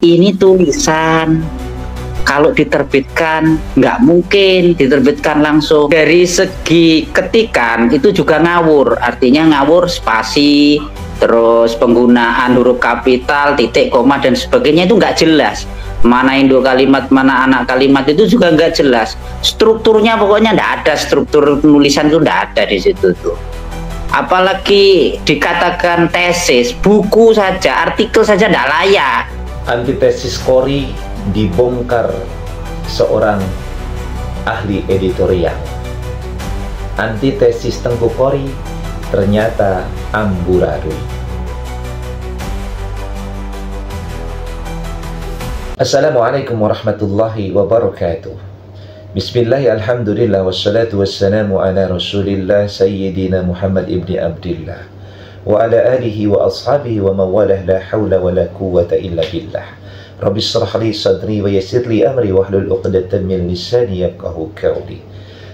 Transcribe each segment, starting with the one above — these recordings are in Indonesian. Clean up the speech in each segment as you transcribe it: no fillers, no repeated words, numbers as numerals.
ini tulisan. Kalau diterbitkan, nggak mungkin diterbitkan langsung. Dari segi ketikan itu juga ngawur, artinya ngawur spasi, terus penggunaan huruf kapital, titik, koma, dan sebagainya itu nggak jelas. Mana induk kalimat, mana anak kalimat itu juga nggak jelas. Strukturnya pokoknya nggak ada, struktur penulisan itu nggak ada di situ tuh. Apalagi dikatakan tesis, buku saja, artikel saja nggak layak. Antitesis Qori dibongkar seorang ahli editorial. Antitesis Tengku Qori ternyata amburadul. Assalamualaikum warahmatullahi wabarakatuh. Bismillah, alhamdulillah, wassalatu wassalamu ala rasulillah sayyidina Muhammad ibni Abdillah wa ala alihi wa ashabihi wa mawalah, la hawla wa la quwwata illa billah. Rabbi shrah li sadri wa yassir li amri wahlul 'uqdatam min lisani yafqahu qawli.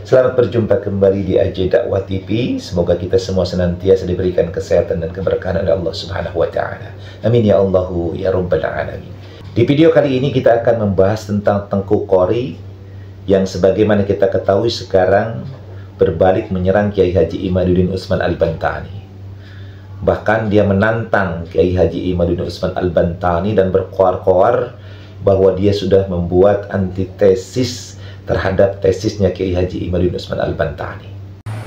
Selamat berjumpa kembali di AJ Dakwah TV. Semoga kita semua senantiasa diberikan kesehatan dan keberkahan oleh Allah Subhanahu wa taala. Amin ya Allahu ya rabbal alamin. Di video kali ini kita akan membahas tentang Tengku Qori yang sebagaimana kita ketahui sekarang berbalik menyerang Kiai Haji Imaduddin Utsman Al-Bantani. Bahkan dia menantang Kiai Haji Imaduddin Utsman Al-Bantani dan berkoar-koar bahwa dia sudah membuat antitesis terhadap tesisnya Kiai Haji Imaduddin Utsman Al-Bantani.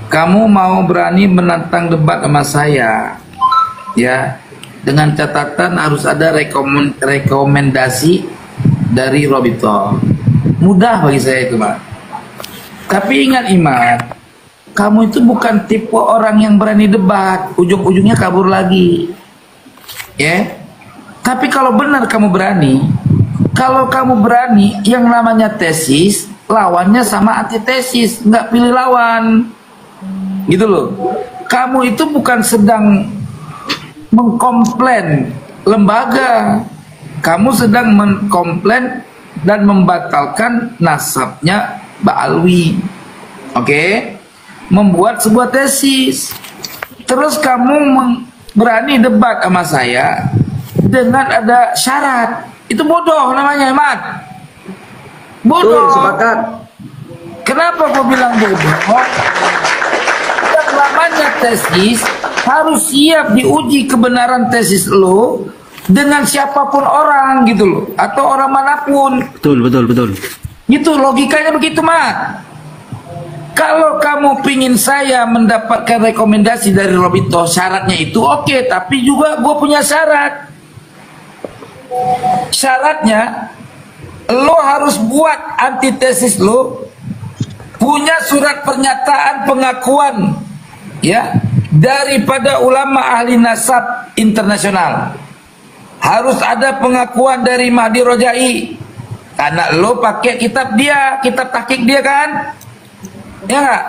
Kamu mau berani menantang debat sama saya, ya, dengan catatan harus ada rekomendasi dari Robito. Mudah bagi saya itu, Mas. Tapi ingat, Imat, kamu itu bukan tipe orang yang berani debat, ujung-ujungnya kabur lagi, ya. Tapi kalau benar kamu berani, yang namanya tesis, lawannya sama antitesis, nggak pilih lawan, gitu loh. Kamu itu bukan sedang mengkomplain lembaga, kamu sedang mengkomplain dan membatalkan nasabnya Mbak Alwi, oke? Membuat sebuah tesis. Terus kamu berani debat sama saya dengan ada syarat. Itu bodoh namanya, Mat. Bodoh. Sepakat. Kenapa kau bilang bodoh? Yang namanya tesis harus siap diuji kebenaran tesis lo dengan siapapun orang, gitu loh, atau orang manapun. Betul. Gitu logikanya begitu, Mat. Kalau kamu pingin saya mendapatkan rekomendasi dari Robito, syaratnya itu oke, tapi juga gue punya syarat. Syaratnya, lo harus buat antitesis lo, punya surat pernyataan pengakuan, ya, daripada ulama ahli nasab internasional. Harus ada pengakuan dari Mahdi Rojai, karena lo pakai kitab dia, kitab tahqiq dia kan. Ya nggak?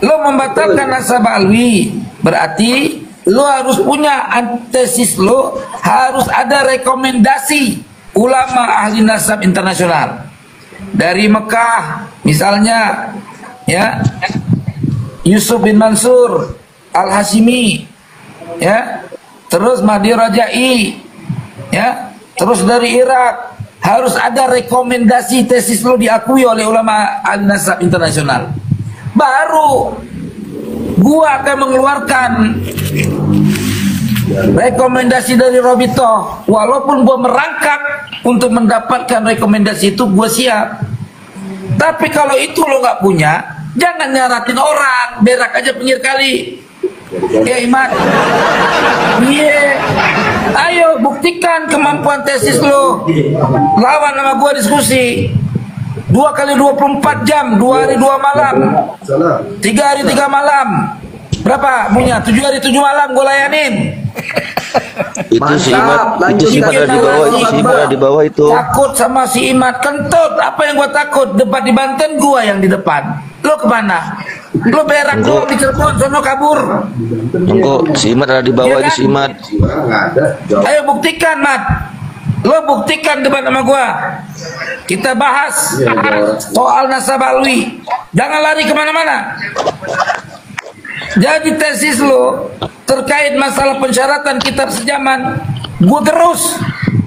Lo membatalkan nasab Alwi, berarti lo harus punya antesis, lo harus ada rekomendasi ulama ahli nasab internasional dari Mekah, misalnya, ya, Yusuf bin Mansur Al-Hashimi, ya, terus Mahdi Rajai, ya, terus dari Irak. Harus ada rekomendasi tesis lo diakui oleh ulama ahli nasab internasional. Baru gua akan mengeluarkan rekomendasi dari Robito. Walaupun gua merangkak untuk mendapatkan rekomendasi itu, gua siap. Tapi kalau itu lo nggak punya, jangan nyaratin orang, berak aja pinggir kali. Ya, Imat. Iya. Ayo buktikan kemampuan tesis lo. Lawan sama gua diskusi. 2 kali 24 jam, 2 hari 2 malam, 3 hari 3 malam. Berapa punya? 7 hari 7 malam gue layanin. Itu si Imat ada di bawah, itu. Takut sama si Imat, kentut. Apa yang gue takut? Debat di Banten gue yang di depan. Lo kemana? Lo berak doang di Cirebon, sono kabur. Enggak, si Imat ada di bawah, itu si Imat. Ayo buktikan, Mat. Lo buktikan debat sama gua. Kita bahas soal nasab Alwi. Jangan lari kemana-mana. Jadi tesis lo terkait masalah pensyaratan kitab sejaman, gua terus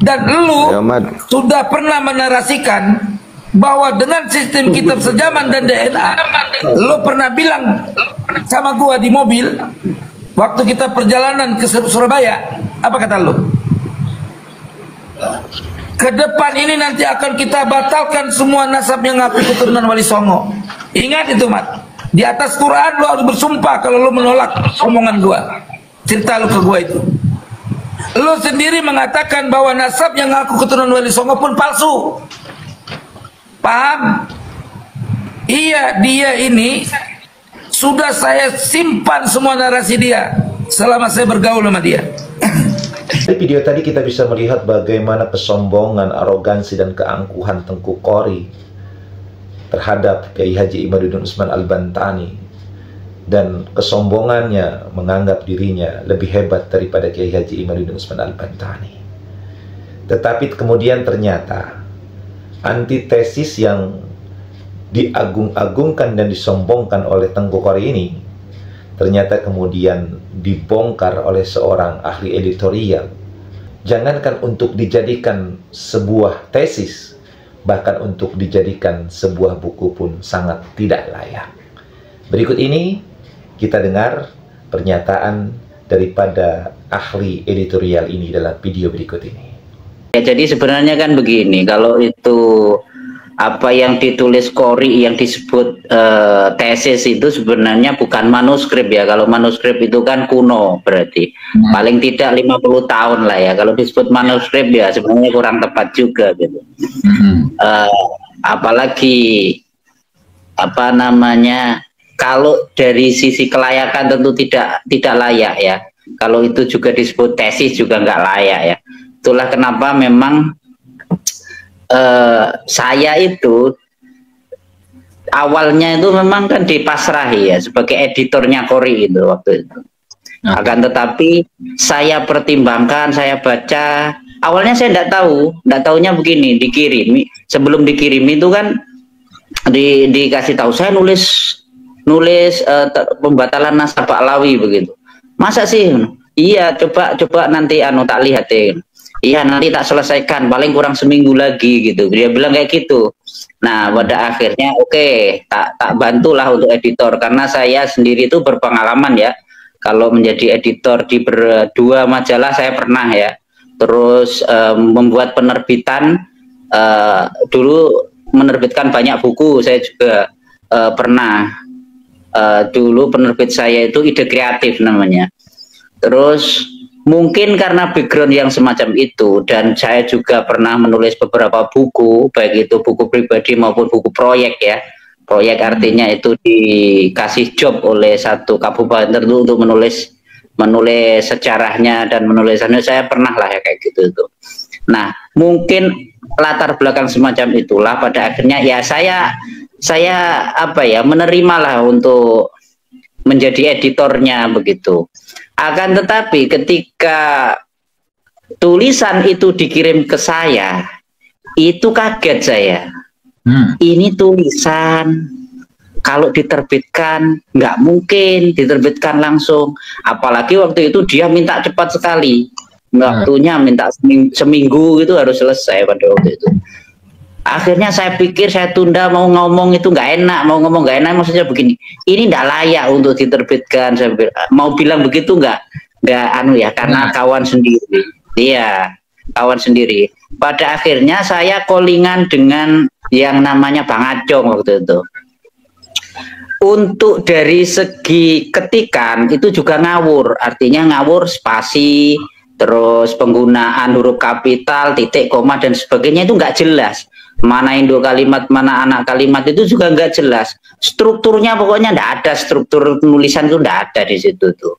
Dan lu Ya, Mat. sudah pernah menarasikan bahwa dengan sistem kitab sejaman dan DNA, lu pernah bilang sama gua di mobil waktu kita perjalanan ke Surabaya, apa kata lu? Ke depan ini nanti akan kita batalkan semua nasab yang ngaku keturunan Wali Songo. Ingat itu, Mat. Di atas Quran lu harus bersumpah kalau lu menolak omongan gua. Cerita lu ke gua itu. Lu sendiri mengatakan bahwa nasab yang ngaku keturunan Wali Songo pun palsu. Paham? Iya, dia ini sudah saya simpan semua narasi dia selama saya bergaul sama dia. Di video tadi kita bisa melihat bagaimana kesombongan, arogansi, dan keangkuhan Tengku Qori terhadap Kiai Haji Imaduddin Utsman Al-Bantani, dan kesombongannya menganggap dirinya lebih hebat daripada Kiai Haji Imaduddin Utsman Al-Bantani. Tetapi kemudian ternyata antitesis yang diagung-agungkan dan disombongkan oleh Tengku Qori ini ternyata kemudian dibongkar oleh seorang ahli editorial. Jangankan untuk dijadikan sebuah tesis, bahkan untuk dijadikan sebuah buku pun sangat tidak layak. Berikut ini kita dengar pernyataan daripada ahli editorial ini dalam video berikut ini. Ya, jadi sebenarnya kan begini, kalau itu apa yang ditulis Qori yang disebut tesis itu sebenarnya bukan manuskrip ya. Kalau manuskrip itu kan kuno, berarti paling tidak 50 tahun lah ya. Kalau disebut manuskrip ya sebenarnya kurang tepat juga gitu. Apalagi apa namanya, kalau dari sisi kelayakan tentu tidak layak ya. Kalau itu juga disebut tesis juga nggak layak ya. Itulah kenapa memang saya itu awalnya itu memang kan dipasrahi ya sebagai editornya Qori itu waktu itu. Akan tetapi saya pertimbangkan, saya baca. Awalnya saya tidak tahunya begini, dikirimi. Sebelum dikirim itu kan dikasih tahu saya nulis pembatalan nasab Pahlawi begitu. Masa sih? Iya, coba nanti tak lihat ya. Iya, nanti tak selesaikan, paling kurang seminggu lagi gitu. Dia bilang kayak gitu. Nah, pada akhirnya oke, tak bantulah untuk editor, karena saya sendiri itu berpengalaman ya. Kalau menjadi editor di berdua majalah saya pernah ya. Terus membuat penerbitan, dulu menerbitkan banyak buku, saya juga pernah. Dulu penerbit saya itu Ide Kreatif namanya. Terus mungkin karena background yang semacam itu, dan saya juga pernah menulis beberapa buku, baik itu buku pribadi maupun buku proyek ya. Proyek artinya itu dikasih job oleh satu kabupaten tertentu untuk menulis sejarahnya dan menulisannya, saya pernah lah ya kayak gitu itu. Nah, mungkin latar belakang semacam itulah pada akhirnya ya saya apa ya, menerimalah untuk menjadi editornya begitu. Akan tetapi ketika tulisan itu dikirim ke saya, itu kaget saya. Ini tulisan kalau diterbitkan nggak mungkin diterbitkan langsung. Apalagi waktu itu dia minta cepat sekali. Waktunya minta seminggu gitu harus selesai pada waktu itu. Akhirnya saya pikir, saya tunda, mau ngomong itu nggak enak, mau ngomong nggak enak, maksudnya begini, ini nggak layak untuk diterbitkan. Saya mau bilang begitu nggak anu ya, karena kawan sendiri, iya kawan sendiri. Pada akhirnya saya callingan dengan yang namanya Bang Acong waktu itu. Untuk dari segi ketikan itu juga ngawur, artinya ngawur spasi, terus penggunaan huruf kapital, titik, koma dan sebagainya itu nggak jelas. Mana induk kalimat, mana anak kalimat itu juga nggak jelas. Strukturnya pokoknya nggak ada, struktur penulisan itu nggak ada di situ tuh.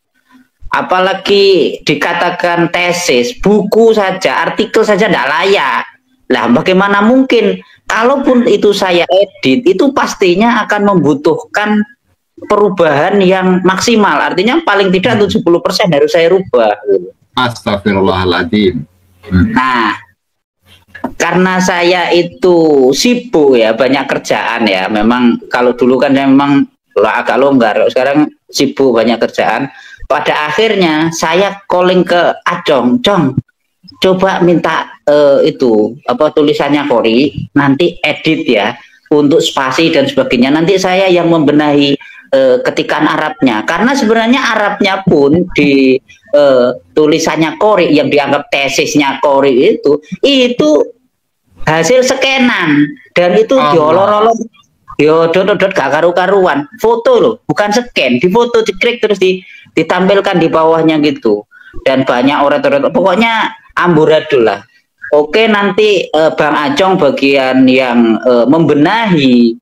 Apalagi dikatakan tesis, buku saja, artikel saja nggak layak. Lah bagaimana mungkin? Kalaupun itu saya edit, itu pastinya akan membutuhkan perubahan yang maksimal. Artinya paling tidak 70% harus saya rubah. Astagfirullahaladzim. Nah, karena saya itu sibuk ya, banyak kerjaan ya. Memang kalau dulu kan memang agak longgar, sekarang sibuk banyak kerjaan. Pada akhirnya saya calling ke Acong, Cong, coba minta itu apa tulisannya Kori, nanti edit ya untuk spasi dan sebagainya. Nanti saya yang membenahi ketikan Arabnya, karena sebenarnya Arabnya pun di tulisannya Kori yang dianggap tesisnya Kori itu hasil scanan dan itu diolor-olor, dot gak karu-karuan, foto loh, bukan scan, difoto, diklik terus ditampilkan di bawahnya gitu, dan banyak oret-oret, pokoknya amburadul lah. Oke, nanti Bang Acong bagian yang membenahi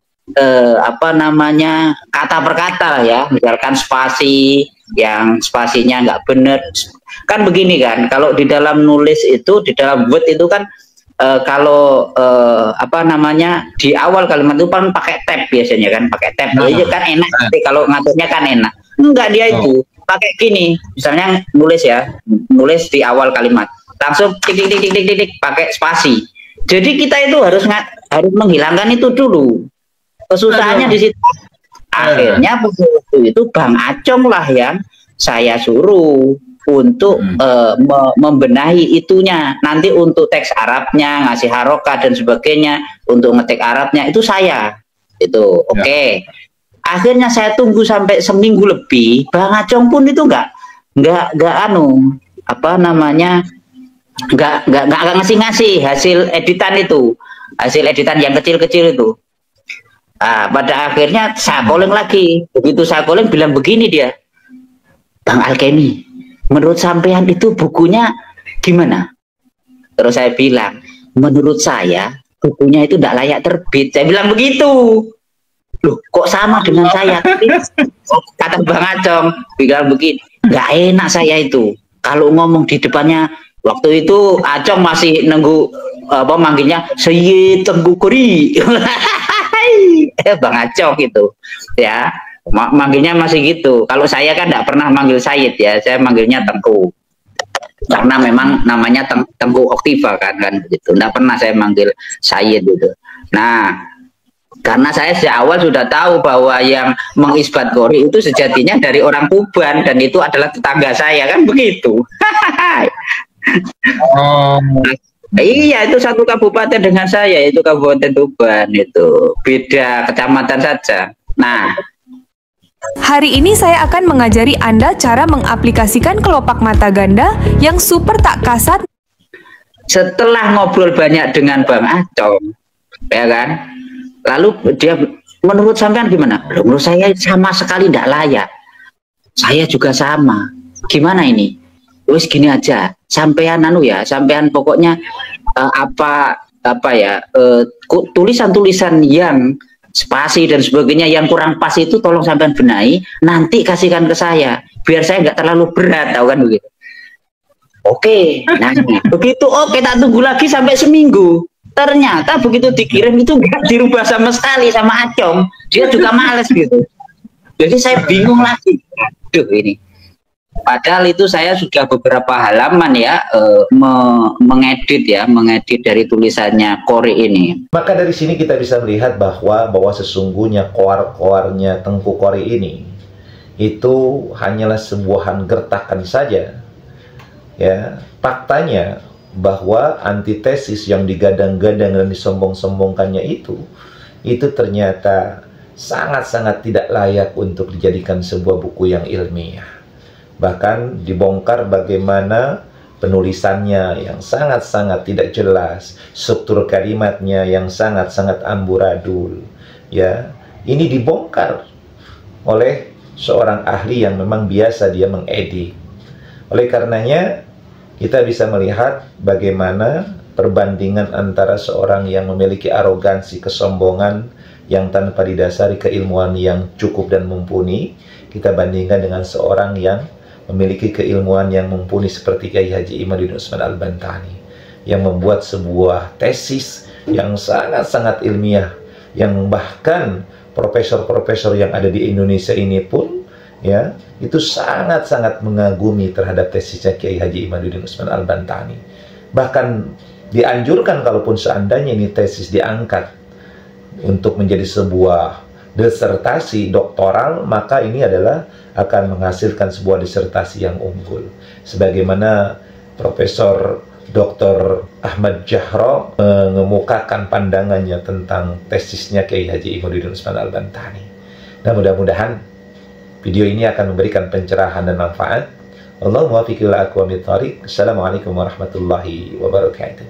apa namanya kata per kata lah ya, misalkan spasi yang spasinya nggak benar, kan begini kan, kalau di dalam nulis itu di dalam Word itu kan kalau apa namanya di awal kalimat itu kan pakai tab biasanya kan, pakai tab aja kan enak, tapi kalau ngaturnya kan enak. Enggak, dia itu pakai gini, misalnya nulis di awal kalimat langsung tik pakai spasi. Jadi kita itu harus menghilangkan itu dulu. Kesusahannya di situ. Akhirnya waktu itu Bang Acong lah yang saya suruh untuk membenahi itunya. Nanti untuk teks Arabnya, ngasih harokat dan sebagainya, untuk ngetik Arabnya itu saya. Itu oke. Akhirnya saya tunggu sampai seminggu lebih. Bang Acong pun itu nggak apa namanya, nggak ngasih hasil editan itu, hasil editan yang kecil-kecil itu. Pada akhirnya saya calling lagi. Begitu saya calling bilang begini dia, Bang Alkemi, menurut sampean itu bukunya gimana? Terus saya bilang, menurut saya bukunya itu tidak layak terbit. Saya bilang begitu. Loh, kok sama dengan saya? Kata Bang Acong, bilang begini, nggak enak saya itu kalau ngomong di depannya. Waktu itu Acong masih nunggu apa manggilnya Sayyid Tengku Kori. Bang Acong gitu ya, manggilnya masih gitu. Kalau saya kan tidak pernah manggil Sayyid ya, saya manggilnya Tengku, karena memang namanya Tengku Oktiva kan gitu. Tidak pernah saya manggil Sayyid gitu. Nah, karena saya sejak awal sudah tahu bahwa yang mengisbat Kori itu sejatinya dari orang Tuban, dan itu adalah tetangga saya kan begitu. Iya, itu satu kabupaten dengan saya, itu Kabupaten Tuban, itu beda kecamatan saja. Nah, hari ini saya akan mengajari Anda cara mengaplikasikan kelopak mata ganda yang super tak kasat. Setelah ngobrol banyak dengan Bang Acong, ya kan, lalu dia, menurut sampean gimana? Menurut saya sama sekali tidak layak. Saya juga sama. Gimana ini? Wes gini aja, sampean sampean pokoknya tulisan-tulisan yang spasi dan sebagainya yang kurang pas itu tolong sampean benahi, nanti kasihkan ke saya biar saya nggak terlalu berat, tahu kan begitu. Oke, nah begitu tak tunggu lagi sampai seminggu. Ternyata begitu dikirim itu nggak dirubah sama sekali sama Acong, dia juga males gitu. Jadi saya bingung lagi, aduh ini. Padahal itu saya sudah beberapa halaman ya mengedit dari tulisannya Kori ini. Maka dari sini kita bisa melihat bahwa sesungguhnya koar-koarnya Tengku Kori ini itu hanyalah sebuah gertakan saja. Ya, faktanya bahwa antitesis yang digadang-gadang dan disombong-sombongkannya itu ternyata sangat-sangat tidak layak untuk dijadikan sebuah buku yang ilmiah. Bahkan dibongkar bagaimana penulisannya yang sangat-sangat tidak jelas, struktur kalimatnya yang sangat-sangat amburadul. Ya, ini dibongkar oleh seorang ahli yang memang biasa dia mengedit. Oleh karenanya kita bisa melihat bagaimana perbandingan antara seorang yang memiliki arogansi, kesombongan yang tanpa didasari keilmuan yang cukup dan mumpuni, kita bandingkan dengan seorang yang memiliki keilmuan yang mumpuni seperti Kiai Haji Imaduddin Utsman Al-Bantani, yang membuat sebuah tesis yang sangat-sangat ilmiah, yang bahkan profesor-profesor yang ada di Indonesia ini pun ya itu sangat-sangat mengagumi terhadap tesisnya Kiai Haji Imaduddin Utsman Al-Bantani. Bahkan dianjurkan kalaupun seandainya ini tesis diangkat untuk menjadi sebuah disertasi doktoral, maka ini adalah akan menghasilkan sebuah disertasi yang unggul. Sebagaimana Profesor Dr. Ahmad Jahro mengemukakan pandangannya tentang tesisnya Kiai Haji Imaduddin Utsman Al-Bantani. Nah, mudah-mudahan video ini akan memberikan pencerahan dan manfaat. Allahumma waffiq ila aqwamit thoriq. Assalamualaikum warahmatullahi wabarakatuh.